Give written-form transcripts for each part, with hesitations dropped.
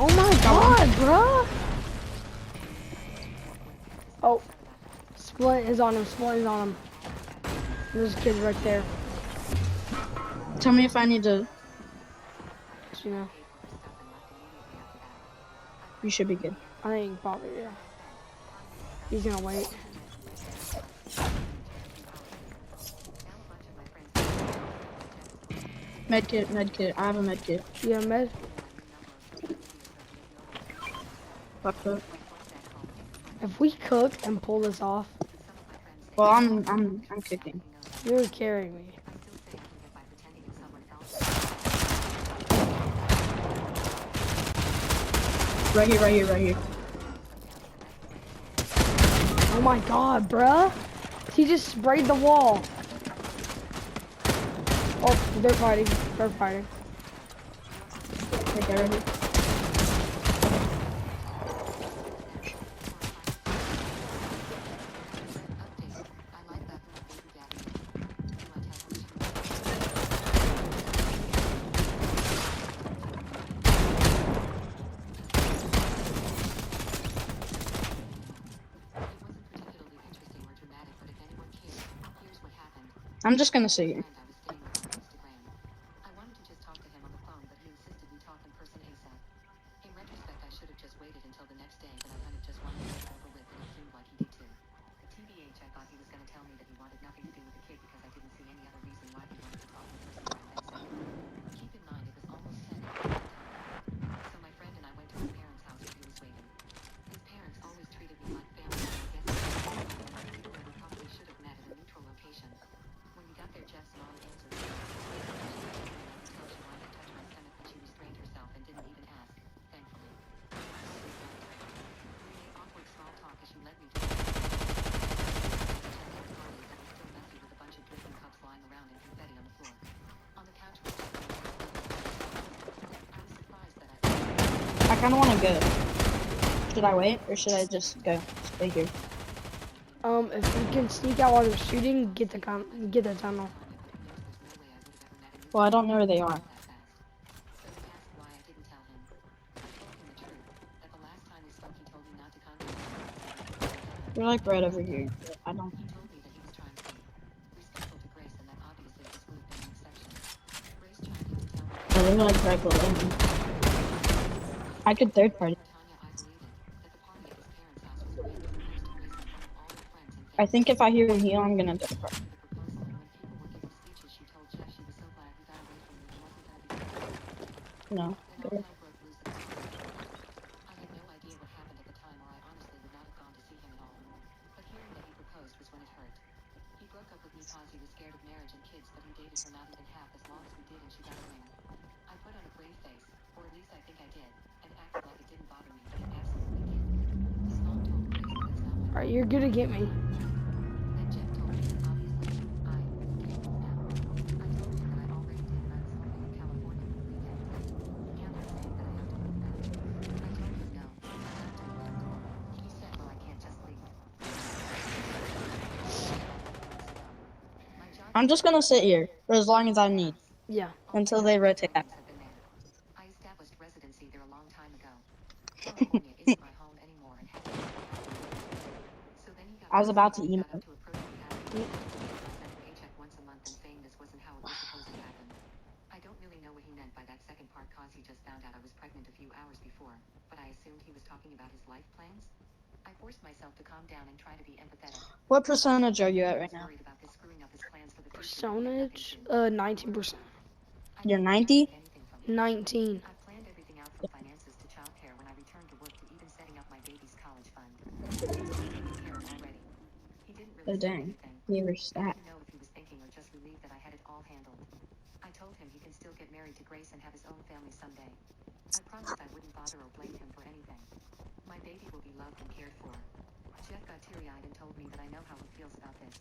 Oh my god, bruh! Oh, Splint is on him. Splint is on him. There's a kid right there. Tell me if I need to. You know, You should be good. I think probably yeah. He's gonna wait. Medkit, medkit. I have a medkit. Yeah, med. Fuck up. If we cook and pull this off, Well, I'm kicking. you're carrying me. Right here, right here, right here. Oh my god, bruh! He just sprayed the wall. Oh, they're fighting. They're fighting. Okay, right here. I'm just gonna sit here. I kind of want to go. Should I wait or should I just go? Stay here. If you can sneak out while they're shooting, get the tunnel. Well, I don't know where they are. They're like right over here. I don't. Oh, they're like right below me. I could third party. I think if I hear him heal, I'm gonna third party. No. Go. Alright, you're gonna get me. I'm just gonna sit here for as long as I need Yeah. until they rotate back. I established residency there a long time ago. California isn't my home anymore and hasn't been for so then he got I was about to got email. up to approach the academy, sent a paycheck once a month and saying this wasn't how it was supposed to happen. I don't really know what he meant by that second part cause he just found out I was pregnant a few hours before, but I assumed he was talking about his life plans. I forced myself to calm down and try to be empathetic. What percentage are you at right now? Worried about this screwing up his plans for the future. Percentage? 19%. You're 90? 19. I planned everything out from finances to childcare when I returned to work to even setting up my baby's college fund. Already. He didn't really Oh say dang. anything. You were I stat. didn't know if he was thinking or just relieved that I had it all handled. I told him he can still get married to Grace and have his own family someday. I promised I wouldn't bother or blame him for anything. My baby will be loved and cared for. Jeff got teary-eyed and told me that I know how he feels about this.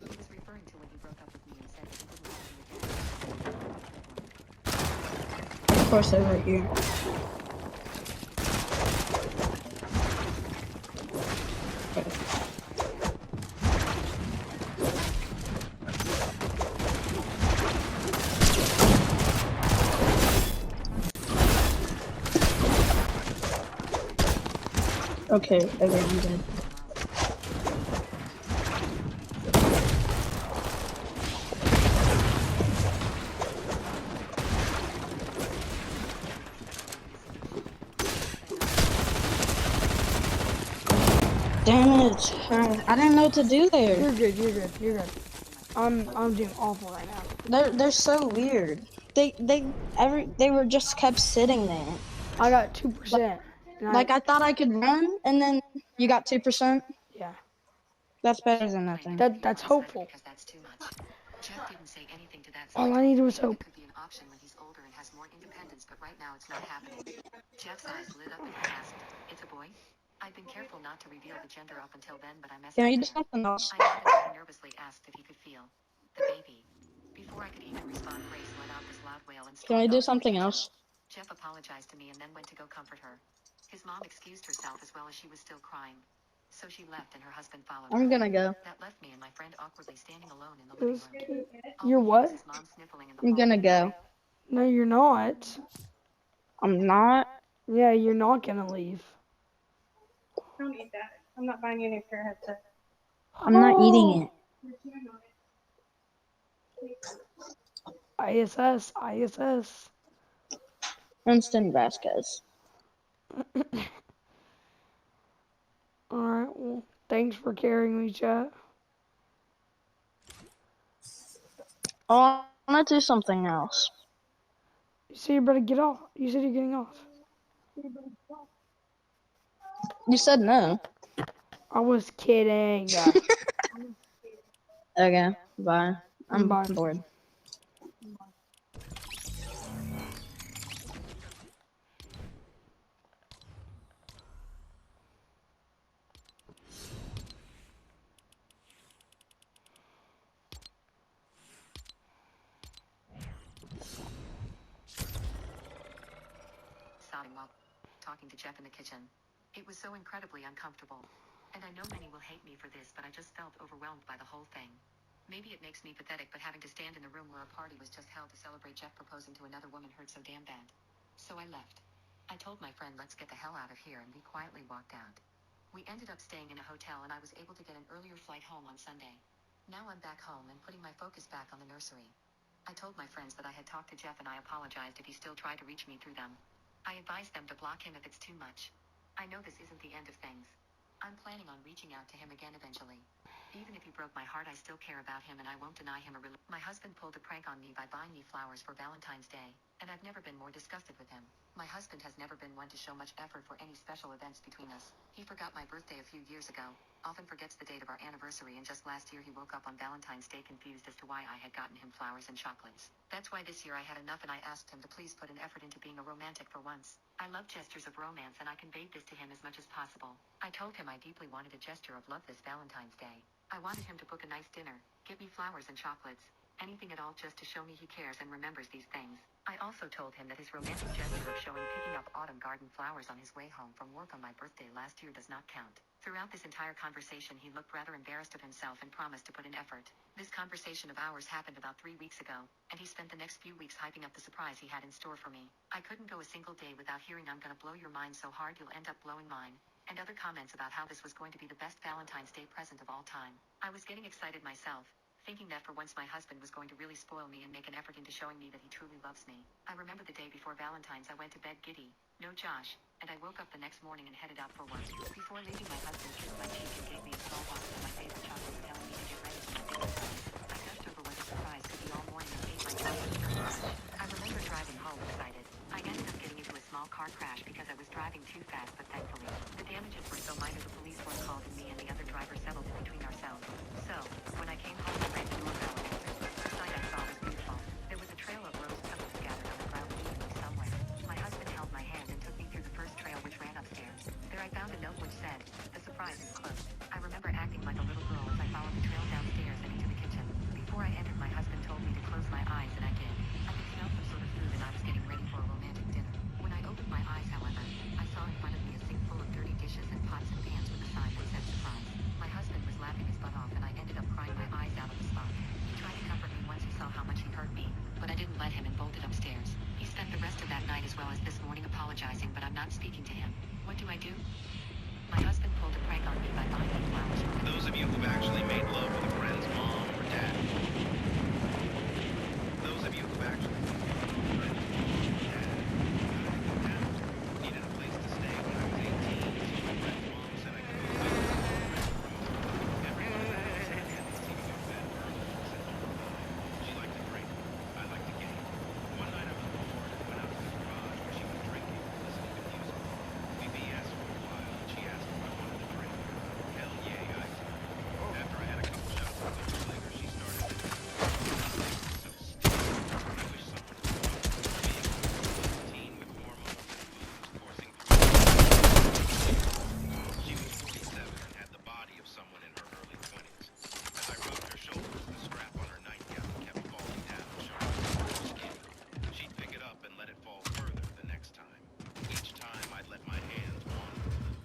He was referring to when he broke up with me and said that he wouldn't love me again. Of course they're right here. Okay, I'm good. Damn it! I didn't know what to do there. You're good. You're good. You're good. I'm doing awful right now. They're so weird. They were just kept sitting there. I got 2%. Like I thought I could run, and then you got 2%. Yeah. That's better than nothing. That's hopeful. Because that's too much. Jeff didn't say anything to that. All I needed was Maybe hope. it could be an option when he's older and has more independence, but right now it's not happening. Jeff's eyes lit up and he asked, "It's a boy?" I'd been careful not to reveal the gender up until then, but I messed Can up we do there. something else? I nodded and he nervously asked if he could feel the baby. Before I could even respond, Grace let out this loud wail and Can we stormed do off to the something kitchen. else? Jeff apologized to me and then went to go comfort her. His mom excused herself as well as she was still crying. So she left and her husband followed her. I'm gonna go. That left me and my friend awkwardly standing alone in the living room. All You're we heard what? was his mom sniffling in the I'm gonna hallway. go. No, you're not. I'm not. Yeah, you're not gonna leave. Don't eat that. I'm not buying you any pair headset. I'm not eating it. ISS. Winston Vasquez. Alright, well, thanks for carrying me, chat. Oh, I wanna do something else. You said you better get off. You said you're getting off. You said no. I was kidding. Okay, bye. I'm Bye. bored. Sobbing while talking to Jeff in the kitchen. It was so incredibly uncomfortable. And I know many will hate me for this, but I just felt overwhelmed by the whole thing. Maybe it makes me pathetic, but having to stand in the room where a party was just held to celebrate Jeff proposing to another woman hurt so damn bad. So I left. I told my friend, "Let's get the hell out of here," and we quietly walked out. We ended up staying in a hotel and I was able to get an earlier flight home on Sunday. Now I'm back home and putting my focus back on the nursery. I told my friends that I had talked to Jeff and I apologized if he still tried to reach me through them. I advised them to block him if it's too much. I know this isn't the end of things. I'm planning on reaching out to him again eventually. Even if he broke my heart, I still care about him and I won't deny him a My husband pulled a prank on me by buying me flowers for Valentine's Day, and I've never been more disgusted with him. My husband has never been one to show much effort for any special events between us. He forgot my birthday a few years ago, often forgets the date of our anniversary, and just last year he woke up on Valentine's Day confused as to why I had gotten him flowers and chocolates. That's why this year I had enough and I asked him to please put an effort into being a romantic for once. I love gestures of romance and I conveyed this to him as much as possible. I told him I deeply wanted a gesture of love this Valentine's Day. I wanted him to book a nice dinner, give me flowers and chocolates, anything at all just to show me he cares and remembers these things. I also told him that his romantic gesture of picking up autumn garden flowers on his way home from work on my birthday last year does not count. Throughout this entire conversation he looked rather embarrassed of himself and promised to put in effort. This conversation of ours happened about 3 weeks ago, and he spent the next few weeks hyping up the surprise he had in store for me. I couldn't go a single day without hearing "I'm gonna blow your mind so hard you'll end up blowing mine," and other comments about how this was going to be the best Valentine's Day present of all time. I was getting excited myself, thinking that for once my husband was going to really spoil me and make an effort into showing me that he truly loves me. I remember the day before Valentine's I went to bed giddy, no Josh, and I woke up the next morning and headed out for work. Before leaving my husband kissed my cheek and gave me a small box of my favorite chocolate, telling me to get ready for my big surprise. I gushed over what the surprise could be all morning and ate my chocolate during lunch. I remember driving home excited. I ended up getting into a small car crash because I was driving too fast, but thankfully, the damages were so minor the police weren't called and me and the other driver settled it between ourselves. So, when I came home, I rang the doorbell and answered. The sight I saw was beautiful. There was a trail of rose petals scattered on the ground leading me somewhere. My husband held my hand and took me through the first trail which ran upstairs. There I found a note which said, "The surprise is closed." I remember acting like a little girl as I followed the trail downstairs and into the kitchen. Before I entered, my husband told me to close my eyes and I did. I could smell some sort of food and I was getting ready for a romantic dinner. When I opened my eyes, however, I saw in front of me a sink full of dirty dishes and pots and pans with a sign that said "surprise." My husband was laughing his butt off and I ended up crying my eyes out on the spot. He tried to comfort me once he saw how much he hurt me, but I didn't let him and bolted upstairs. He spent the rest of that night as well as this morning apologizing, but I'm not speaking to him. What do I do? My husband pulled a prank on me by buying me flowers from him. Those of you who've actually made love with a friend's mom or dad. Those of you who've actually made love with a friend's mom or dad. Needed a place to stay when I was 18, so my friend's mom said I could move in. Everyone in the house had Andy's TV go to bed early and sent home early. She liked to drink. I liked to game. One night I was bored and went out to the garage where she was drinking and listening to music. We BS for a while and she asked if I wanted to drink. Hell yeah, I did. After I had a couple shots of Coke later, she started to so stupid. I wish someone would stop being a teen with hormones and booze coursing through. She was 47 and had the body of someone in her early 20s. As I rubbed her shoulders, the strap on her nightgown kept falling down, showing her skin. She'd pick it up and let it fall further the next time. Each time I'd let my hands wander a little.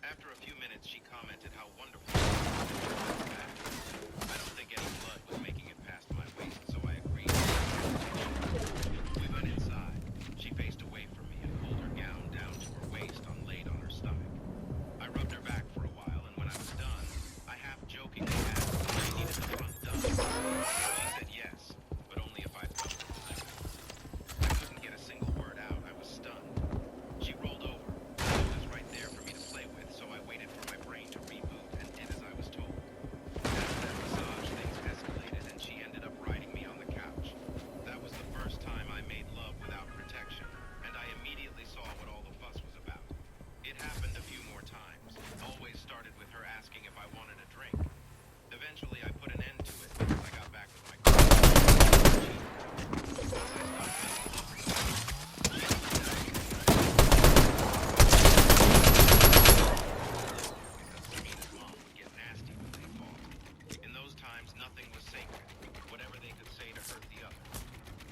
After a few minutes, she commented how wonderful it was to turn her back. I don't think any blood was making it past my waist, so I agreed. We went inside. She faced away from me and pulled her gown down to her waist, laid on her stomach. I rubbed her back for a while, and when I was done, I half-jokingly asked if she needed the front done. She said yes, but only if I felt it. I couldn't get a single word out. I was stunned. She rolled over. It was right there for me to play with, so I waited for my brain to reboot and did as I was told. After that massage, things escalated, and she ended up riding me on the couch. That was the first time I made love without protection, and I immediately saw what all the fuss was about. It happened a few more times. Always started with her asking if I wanted a drink. Eventually, I put an end to it because I got back with my girlfriend. Samina's mom would get nasty when they fought. In those times, nothing was sacred. Whatever they could say to hurt the other.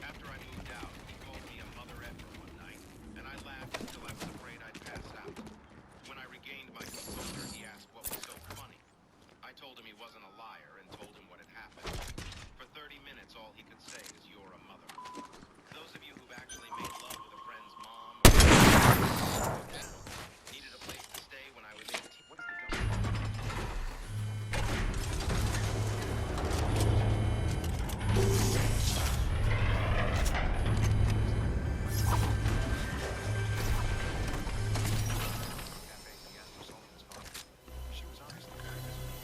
After I moved out, he called me a mother effer one night, and I laughed until I was afraid I'd pass out. When I regained my composure, he asked what was so funny. I told him he wasn't a liar and told him what had happened. For 30 minutes, all he could say is, "You're a mother." Those of you who've actually made love with a friend's mom or dad, needed a place to stay when I was 18. What is the dumbest? She was obviously very miserable.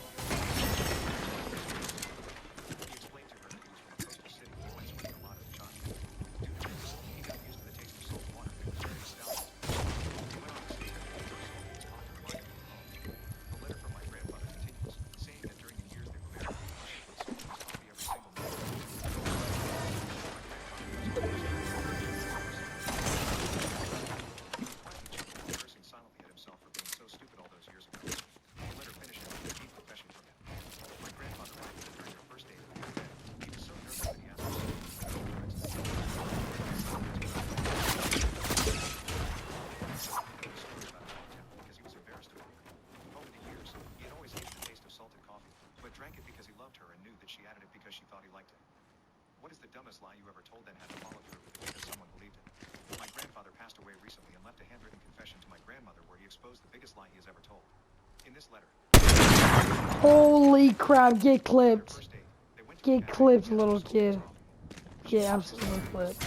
He explained to her that he was from a coastal city and went swimming a lot in the Choctaw. Due to this, he got used to the taste of salt water and was very nostalgic. He went on to say that the first salt was hot and reminded him of home. The letter from my grandfather continues, saying that during the years they were married, she put salt in his coffee every single morning. Cursing silently at himself for being so stupid all those years ago. The letter finished with a deep confession from him. My grandfather writes that during their first date in bed, he was so nervous that he asked her because he was embarrassed of her. Over the years, he had always hated the taste of salted coffee, but drank it because he loved her and knew that she added it because she thought he liked it. What is the dumbest lie you ever told then had to follow through with it because someone believed it? My grandfather passed away recently and left a handwritten confession to my grandmother where he exposed the biggest lie he has ever told. In this letter, Holy crap, get on their clipped. first date, they went to a Get cafe clipped, and little sold his kid. coffee. Get absolutely clipped.